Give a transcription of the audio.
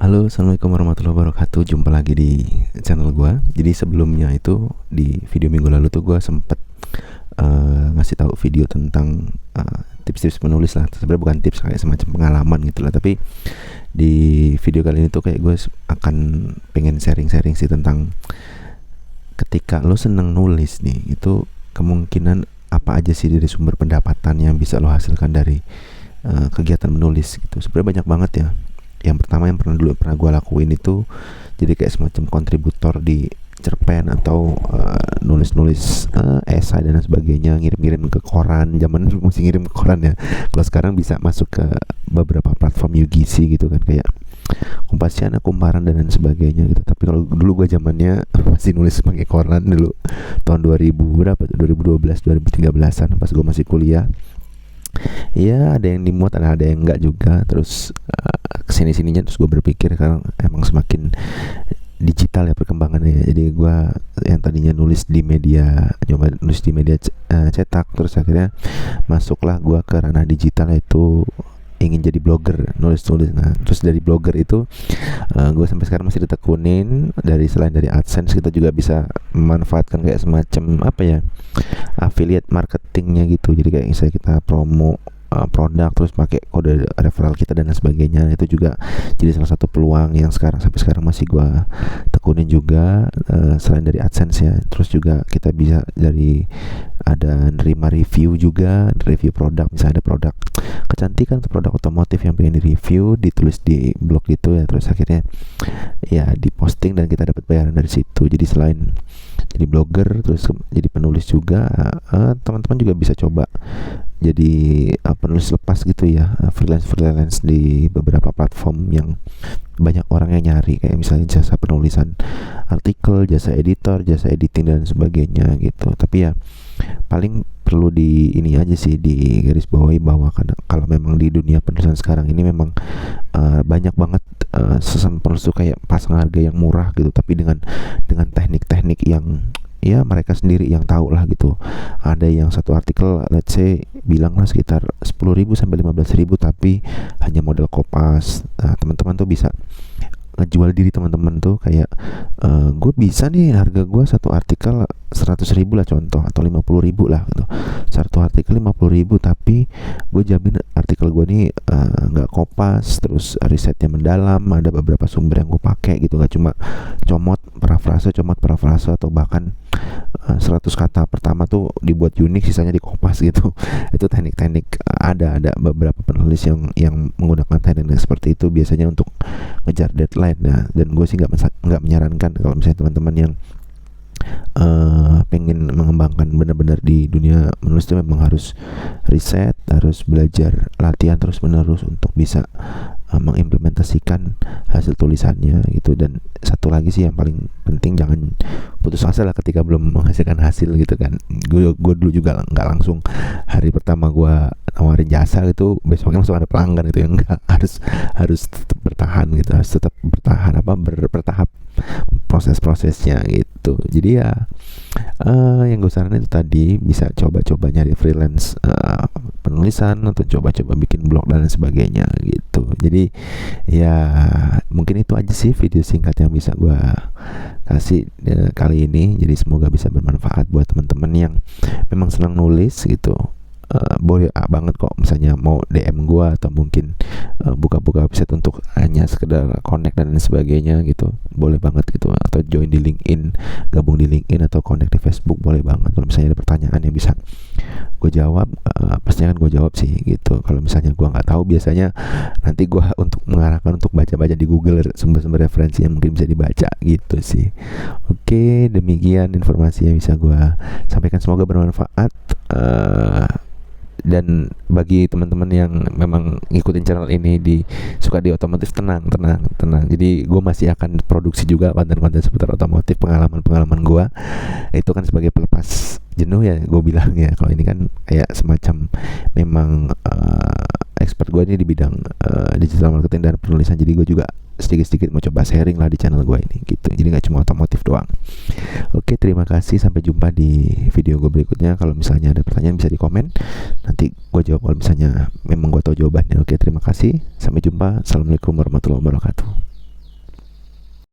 Halo, assalamualaikum warahmatullahi wabarakatuh. Jumpa lagi di channel gua. Jadi sebelumnya itu di video minggu lalu tuh gua sempet ngasih tahu video tentang tips-tips menulis lah. Sebenarnya bukan tips, kayak semacam pengalaman gitu lah. Tapi di video kali ini tuh kayak gue akan pengen sharing-sharing sih tentang ketika lo seneng nulis nih, itu kemungkinan apa aja sih dari sumber pendapatan yang bisa lo hasilkan dari kegiatan menulis gitu. Sebenarnya banyak banget ya. Yang pertama yang pernah gue lakuin itu jadi kayak semacam kontributor di cerpen atau nulis-nulis esai dan sebagainya, ngirim-ngirim ke koran. Zaman dulu masih ngirim ke koran ya. Kalau sekarang bisa masuk ke beberapa platform UGC gitu kan, kayak Kompasiana, Kumparan dan lain sebagainya gitu. Tapi kalau dulu gue zamannya masih nulis pakai koran dulu, tahun 2000 berapa tuh, 2012 2013an pas gue masih kuliah. Iya, ada yang dimuat, ada yang enggak juga. Terus kesini sininya terus gue berpikir sekarang emang semakin digital ya perkembangannya. Jadi gue yang tadinya nulis di media, coba nulis di media cetak, terus akhirnya masuklah gue ke ranah digital, yaitu ingin jadi blogger, nulis-nulis. Nah, terus dari blogger itu gue sampai sekarang masih ditekunin. Selain dari AdSense, kita juga bisa memanfaatkan kayak semacam apa ya, affiliate marketingnya gitu. Jadi kayak misalnya kita promo produk terus pakai kode referral kita dan lain sebagainya. Itu juga jadi salah satu peluang yang sampai sekarang masih gua tekunin juga. Selain dari AdSense ya, terus juga kita bisa ada nerima review juga, review produk. Misalnya ada produk kecantikan atau produk otomotif yang pengen di review, ditulis di blog gitu ya, terus akhirnya ya diposting dan kita dapat bayaran dari situ. Jadi selain jadi blogger, terus jadi penulis juga, teman-teman juga bisa coba jadi penulis lepas gitu ya, freelance di beberapa platform yang banyak orang yang nyari, kayak misalnya jasa penulisan artikel, jasa editor, jasa editing dan sebagainya gitu. Tapi ya paling perlu di ini aja sih, di garis bawahi bahwa kalau memang di dunia penulisan sekarang ini memang banyak banget sesama penulis tuh kayak pasang harga yang murah gitu, tapi dengan teknik-teknik yang ya mereka sendiri yang tahu lah gitu. Ada yang satu artikel let's say bilang lah sekitar 10.000 sampai 15.000, tapi hanya model kopas. Nah, teman-teman tuh bisa ngejual diri teman-teman tuh kayak gue bisa nih, harga gue satu artikel 100.000 lah contoh, atau 50.000 lah gitu. Satu artikel 50.000, tapi gue jamin artikel gue nih nggak kopas, terus risetnya mendalam, ada beberapa sumber yang gue pakai gitu, nggak cuma comot parafrase atau bahkan 100 kata pertama tuh dibuat unik, sisanya dikopas gitu. Itu teknik-teknik, ada beberapa penulis yang menggunakan teknik seperti itu biasanya untuk ngejar deadline. Nah, dan gue sih nggak menyarankan kalau misalnya teman-teman yang pengen mengembangkan benar-benar di dunia menulis itu memang harus riset, harus belajar, latihan terus menerus untuk bisa mengimplementasikan hasil tulisannya gitu. Dan satu lagi sih yang paling penting, jangan putus asa lah ketika belum menghasilkan hasil gitu kan. Gue dulu juga nggak langsung hari pertama gue nawarin jasa gitu besoknya langsung ada pelanggan gitu, yang enggak, harus tetap bertahan gitu, harus tetap bertahan bertahap proses-prosesnya gitu. Jadi ya yang gue saranin itu tadi, bisa coba-coba nyari freelance penulisan, atau coba-coba bikin blog dan sebagainya gitu. Jadi ya mungkin itu aja sih video singkat yang bisa gue kasih kali ini. Jadi semoga bisa bermanfaat buat teman-teman yang memang senang nulis gitu. Boleh banget kok misalnya mau DM gua, atau mungkin buka-buka website untuk hanya sekedar connect dan lain sebagainya gitu, boleh banget gitu. Atau join di LinkedIn, gabung di LinkedIn atau connect di Facebook, boleh banget. Kalau misalnya ada pertanyaan yang bisa gue jawab, pasti akan gue jawab sih gitu. Kalau misalnya gue nggak tahu, biasanya nanti gue untuk mengarahkan untuk baca-baca di Google sumber-sumber referensi yang mungkin bisa dibaca gitu sih. Oke, demikian informasi yang bisa gue sampaikan, semoga bermanfaat. Dan bagi teman-teman yang memang ngikutin channel ini suka di otomotif, tenang. Jadi gue masih akan produksi juga konten-konten seputar otomotif, pengalaman gue itu kan sebagai pelepas jenuh ya, gue bilang ya. Kalau ini kan kayak semacam memang expert gue ini di bidang digital marketing dan penulisan. Jadi gue juga sedikit-sedikit mau coba sharing lah di channel gue ini gitu. Jadi gak cuma otomotif doang. Oke, terima kasih, sampai jumpa di video gue berikutnya. Kalau misalnya ada pertanyaan bisa di komen, nanti gue jawab kalau misalnya memang gue tahu jawabannya. Oke, terima kasih, sampai jumpa. Assalamualaikum warahmatullahi wabarakatuh.